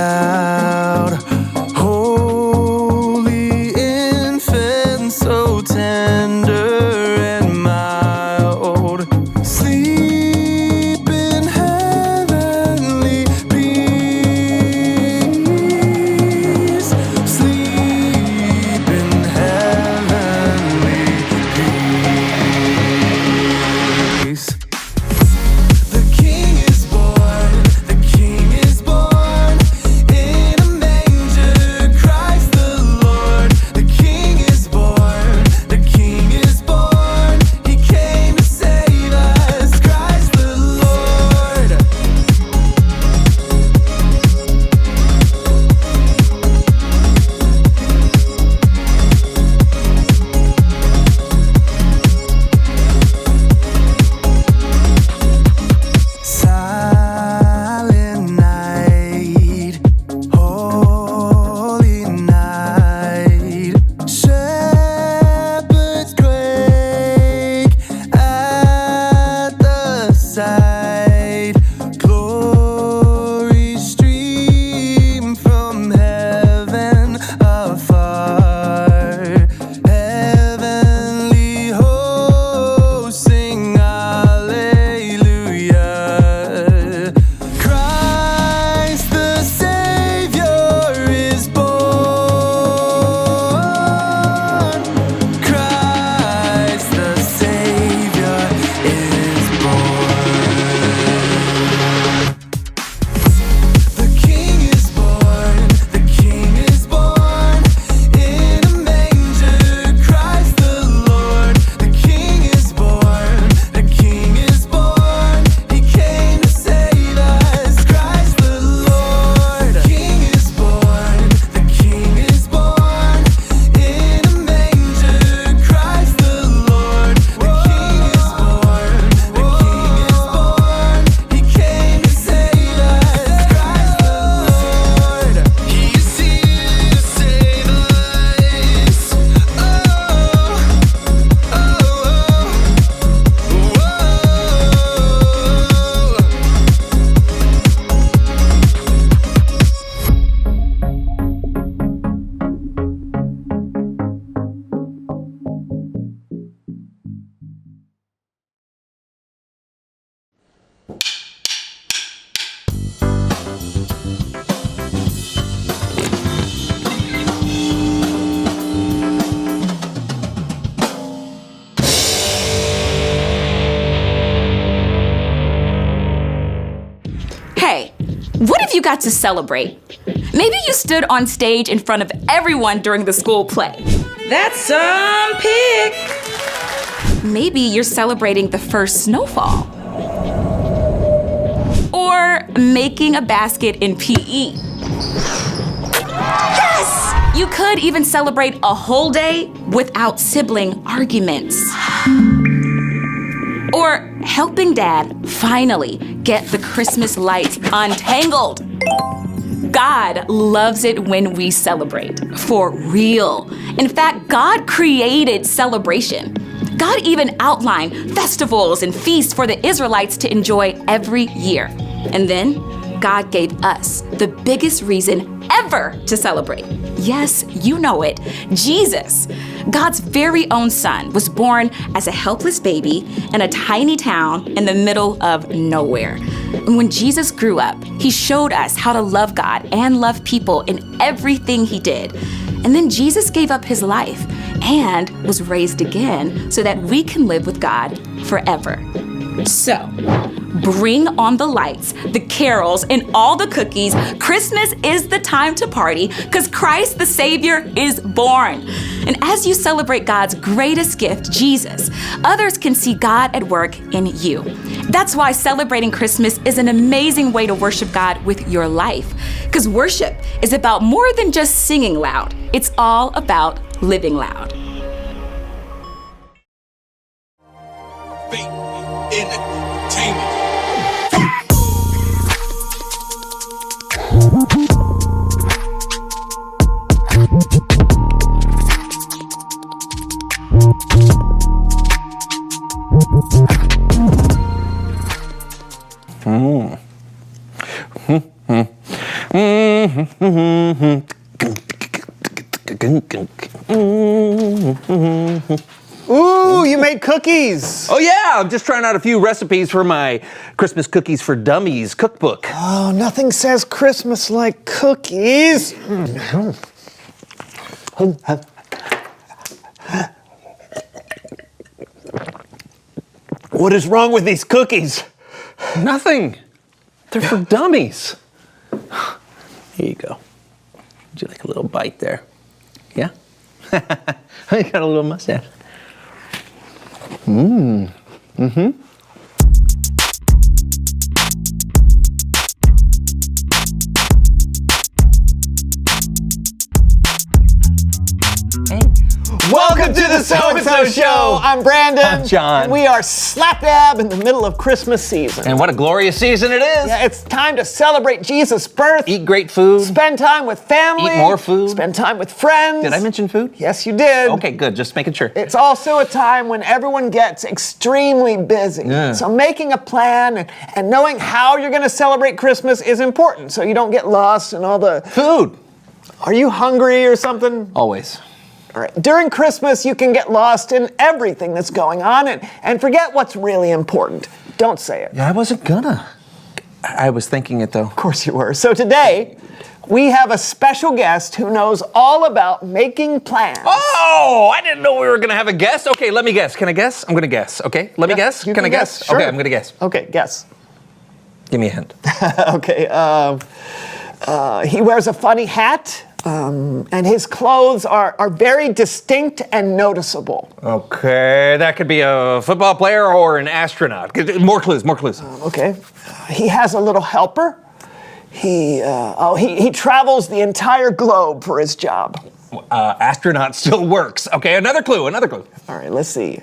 loud. Holy infant, so tender and mild. Sleep in heavenly peace. Sleep in heavenly peace. The King is born, the King is born in a manger, Christ the Lord. The King is born, the King is born. He came to save us, Christ the Lord. Silent night, holy night. Shepherds quake at the sight. Glory stream from heaven afar. Heavenly hosts sing hallelujah. Christ the Savior is born. Christ the Savior is born. The King is born, the King is born in a manger, Christ the Lord. The King is born, the King is born. He came to save us, Christ the Lord. The King is born, the King is born in a manger, Christ the Lord. The King is born, the King is born. He came to save us, Christ the Lord. He is here to save us. Hey, what if you got to celebrate? Maybe you stood on stage in front of everyone during the school play. That's some pick. Maybe you're celebrating the first snowfall. Or making a basket in PE. Yes! You could even celebrate a whole day without sibling arguments. Or helping Dad finally get the Christmas lights untangled. God loves it when we celebrate, for real. In fact, God created celebration. God even outlined festivals and feasts for the Israelites to enjoy every year. And then God gave us the biggest reason ever to celebrate. Yes, you know it, Jesus. God's very own son was born as a helpless baby in a tiny town in the middle of nowhere. And when Jesus grew up, he showed us how to love God and love people in everything he did. And then Jesus gave up his life and was raised again so that we can live with God forever. So, bring on the lights, the carols, and all the cookies. Christmas is the time to party because Christ the Savior is born. And as you celebrate God's greatest gift, Jesus, others can see God at work in you. That's why celebrating Christmas is an amazing way to worship God with your life. Because worship is about more than just singing loud. It's all about living loud. Entertainment. Ooh, you made cookies. Oh yeah, I'm just trying out a few recipes for my Christmas Cookies for Dummies cookbook. Oh, nothing says Christmas like cookies. What is wrong with these cookies? Nothing. They're for dummies. Here you go. Would you like a little bite there? Yeah? You got a little mustache. Welcome to the So-and-So Show. I'm Brandon. I'm John. And we are slap dab in the middle of Christmas season. And what a glorious season it is. Yeah, it's time to celebrate Jesus' birth. Eat great food. Spend time with family. Eat more food. Spend time with friends. Did I mention food? Yes, you did. Okay, good. Just making sure. It's also a time when everyone gets extremely busy. Yeah. So making a plan and knowing how you're going to celebrate Christmas is important so you don't get lost in all the... Food. Are you hungry or something? Always. All right. During Christmas, you can get lost in everything that's going on and forget what's really important. Don't say it. Yeah, I wasn't gonna. I was thinking it though. Of course you were. So today, we have a special guest who knows all about making plans. Oh, I didn't know we were gonna have a guest. Okay, let me guess. Can I guess? I'm gonna guess. Okay, let me guess. You Can I guess? Sure. Okay, I'm gonna guess. Okay, guess. Give me a hint. Okay. He wears a funny hat, and his clothes are very distinct and noticeable. Okay, that could be a football player or an astronaut. More clues, more clues. Okay. He has a little helper. He travels the entire globe for his job. Astronaut still works. Okay, another clue, another clue. All right, let's see.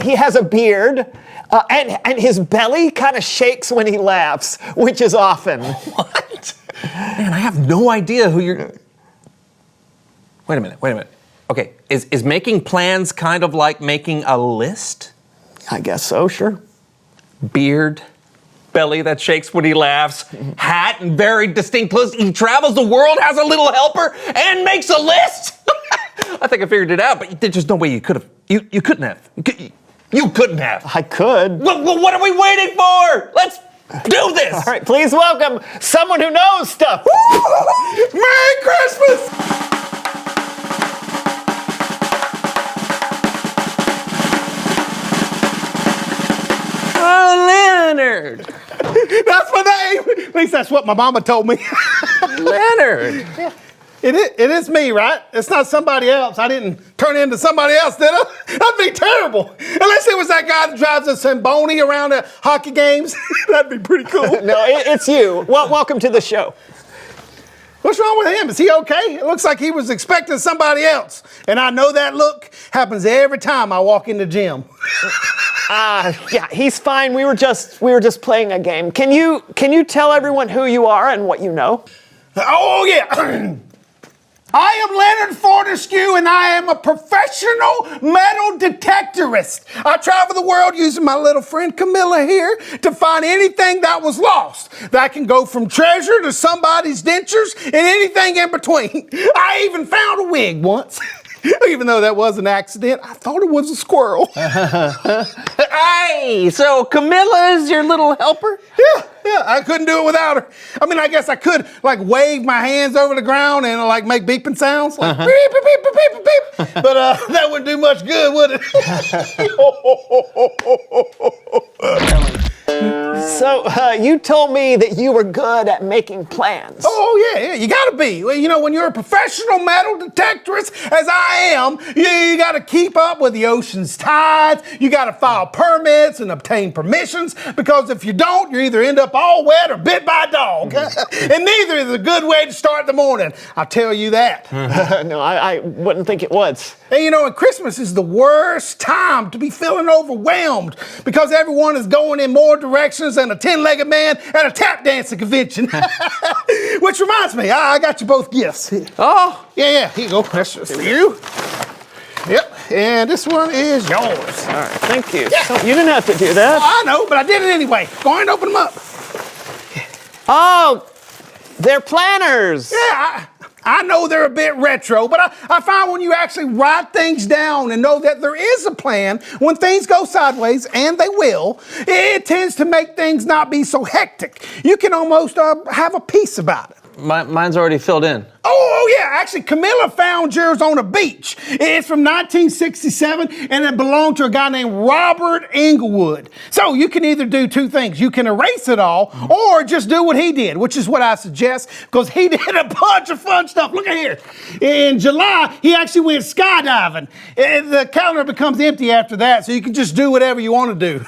He has a beard, and his belly kind of shakes when he laughs, which is often. What? Man, I have no idea who you're... Wait a minute. Okay, is making plans kind of like making a list? I guess so, sure. Beard, belly that shakes when he laughs, hat and very distinct clothes. He travels the world, has a little helper, and makes a list? I think I figured it out, but there's just no way you could have. You couldn't have. You couldn't have. I could. Well, what are we waiting for? Let's do this. All right, please welcome someone who knows stuff. Merry Christmas! Oh, Leonard. That's my name. At least that's what my mama told me. Leonard. It is me, right? It's not somebody else. I didn't turn into somebody else, did I? That'd be terrible. Unless it was that guy that drives a Zamboni around the hockey games. That'd be pretty cool. No, it's you. Well, welcome to the show. What's wrong with him? Is he okay? It looks like he was expecting somebody else. And I know that look happens every time I walk in the gym. Yeah, he's fine. We were just playing a game. Can you tell everyone who you are and what you know? Oh, yeah. I am Leonard Fortescue, and I am a professional metal detectorist. I travel the world using my little friend Camilla here to find anything that was lost. That can go from treasure to somebody's dentures and anything in between. I even found a wig once. Even though that was an accident, I thought it was a squirrel. Hey, so Camilla is your little helper? Yeah, I couldn't do it without her. I mean, I guess I could, like, wave my hands over the ground and, like, make beeping sounds. Like, beep, beep, beep, beep, beep, beep. But that wouldn't do much good, would it? So you told me that you were good at making plans. Oh, yeah, you gotta be. Well, you know, when you're a professional metal detectorist, as I am, you gotta keep up with the ocean's tides, you gotta file permits and obtain permissions, because if you don't, you either end up all wet or bit by a dog. And neither is a good way to start the morning, I'll tell you that. No, I wouldn't think it was. And you know, and Christmas is the worst time to be feeling overwhelmed because everyone is going in more directions than a 10-legged man at a tap dancing convention. Which reminds me, I got you both gifts. Oh. Yeah, here you go. That's just for you. Yep, and this one is yours. All right, thank you. Yeah. So you didn't have to do that. I know, but I did it anyway. Go ahead and open them up. Oh, They're planners. Yeah, I know they're a bit retro, but I find when you actually write things down and know that there is a plan, when things go sideways, and they will, it tends to make things not be so hectic. You can almost have a peace about it. Mine's already filled in. Oh, yeah, actually, Camilla found yours on a beach. It's from 1967, and it belonged to a guy named Robert Englewood. So you can either do two things. You can erase it all, or just do what he did, which is what I suggest, because he did a bunch of fun stuff. Look at here. In July, he actually went skydiving. The calendar becomes empty after that, so you can just do whatever you want to do.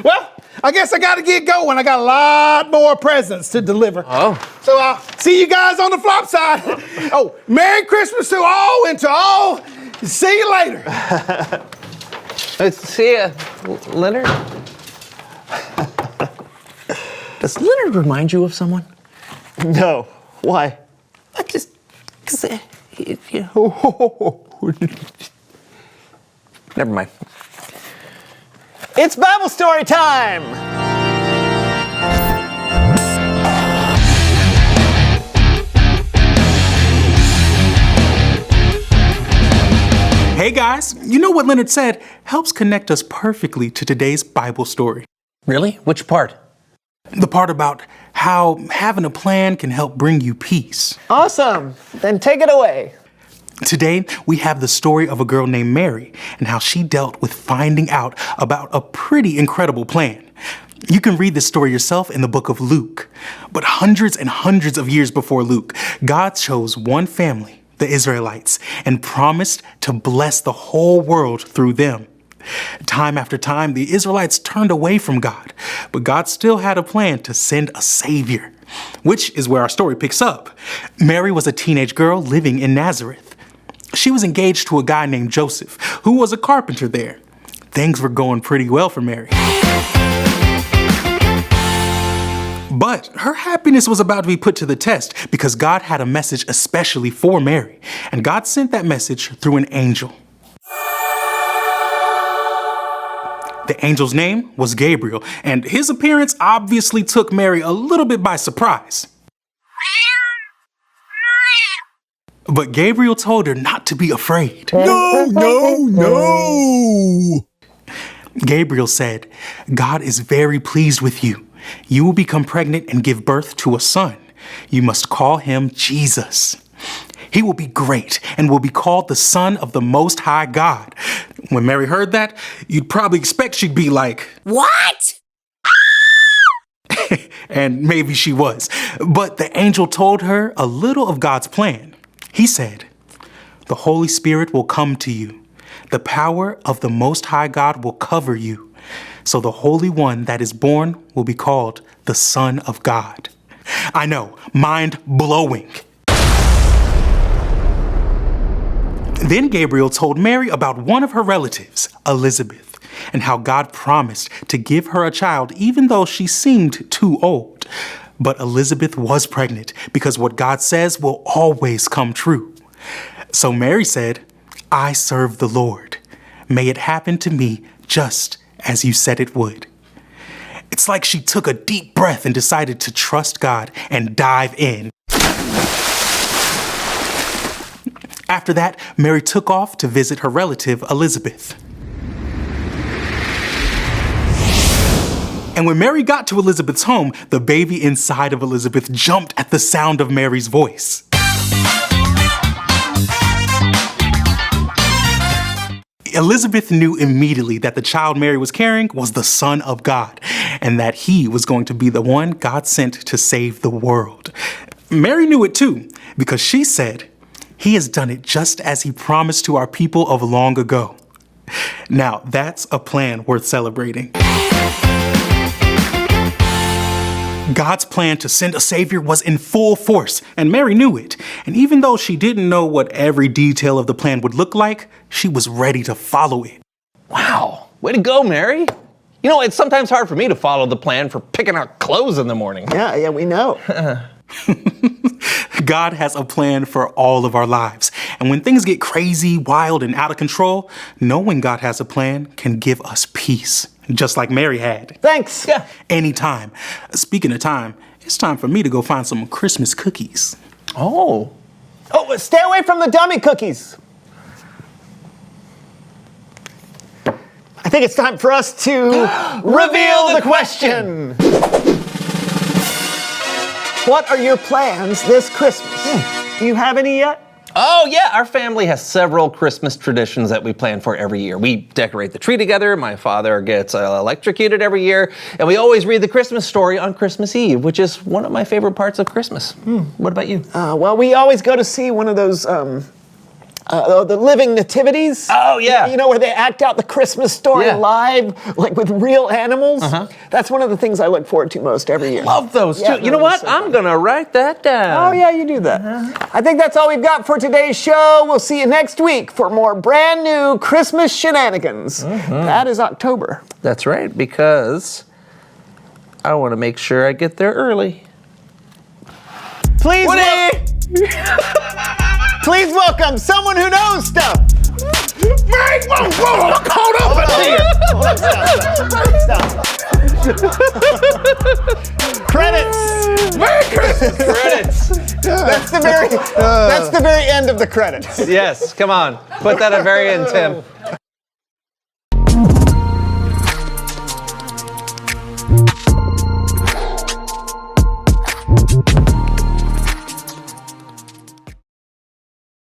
Well, I guess I got to get going. I got a lot more presents to deliver. Oh. So I'll see you guys on the flop side. Oh, Merry Christmas to all and to all. See you later. Let's see ya, Leonard. Does Leonard remind you of someone? No. Why? Because never mind. It's Bible story time. Hey guys, you know what Leonard said helps connect us perfectly to today's Bible story. Really? Which part? The part about how having a plan can help bring you peace. Awesome. Then take it away. Today, we have the story of a girl named Mary and how she dealt with finding out about a pretty incredible plan. You can read this story yourself in the book of Luke. But hundreds and hundreds of years before Luke, God chose one family, the Israelites, and promised to bless the whole world through them. Time after time, the Israelites turned away from God, but God still had a plan to send a savior, which is where our story picks up. Mary was a teenage girl living in Nazareth. She was engaged to a guy named Joseph, who was a carpenter there. Things were going pretty well for Mary. But her happiness was about to be put to the test because God had a message especially for Mary, and God sent that message through an angel. The angel's name was Gabriel, and his appearance obviously took Mary a little bit by surprise. But Gabriel told her not to be afraid. No. Gabriel said, God is very pleased with you. You will become pregnant and give birth to a son. You must call him Jesus. He will be great and will be called the Son of the Most High God. When Mary heard that, you'd probably expect she'd be like, What? and maybe she was. But the angel told her a little of God's plan. He said, the Holy Spirit will come to you. The power of the Most High God will cover you. So the Holy One that is born will be called the Son of God. I know, mind-blowing. Then Gabriel told Mary about one of her relatives, Elizabeth, and how God promised to give her a child even though she seemed too old. But Elizabeth was pregnant because what God says will always come true. So Mary said, I serve the Lord. May it happen to me just as you said it would. It's like she took a deep breath and decided to trust God and dive in. After that, Mary took off to visit her relative, Elizabeth. And when Mary got to Elizabeth's home, the baby inside of Elizabeth jumped at the sound of Mary's voice. Elizabeth knew immediately that the child Mary was carrying was the Son of God, and that he was going to be the one God sent to save the world. Mary knew it too, because she said, He has done it just as he promised to our people of long ago. Now, that's a plan worth celebrating. God's plan to send a savior was in full force, and Mary knew it. And even though she didn't know what every detail of the plan would look like, she was ready to follow it. Wow, way to go, Mary. You know, it's sometimes hard for me to follow the plan for picking out clothes in the morning. Yeah, we know. God has a plan for all of our lives. And when things get crazy, wild, and out of control, knowing God has a plan can give us peace, just like Mary had. Thanks. Yeah. Anytime. Speaking of time, it's time for me to go find some Christmas cookies. Oh. Oh, stay away from the dummy cookies. I think it's time for us to reveal the question. What are your plans this Christmas? Do you have any yet? Oh, yeah, our family has several Christmas traditions that we plan for every year. We decorate the tree together, my father gets electrocuted every year, and we always read the Christmas story on Christmas Eve, which is one of my favorite parts of Christmas. What about you? Well, we always go to see one of those, the living nativities. Oh, yeah. You know, where they act out the Christmas story Yeah. live, like with real animals. That's one of the things I look forward to most every year. Love those Yeah, too. You know those are what? so I'm fun. gonna write that down. Oh, yeah, you do that. I think that's all we've got for today's show. We'll see you next week for more brand new Christmas shenanigans. That is October. That's right, because I want to make sure I get there early. Please, Woody! please welcome someone who knows stuff. Man, whoa, hold up Credits. Merry Christmas. Credits. That's the very end of the credits. Yes, come on. Put that at very end, Tim.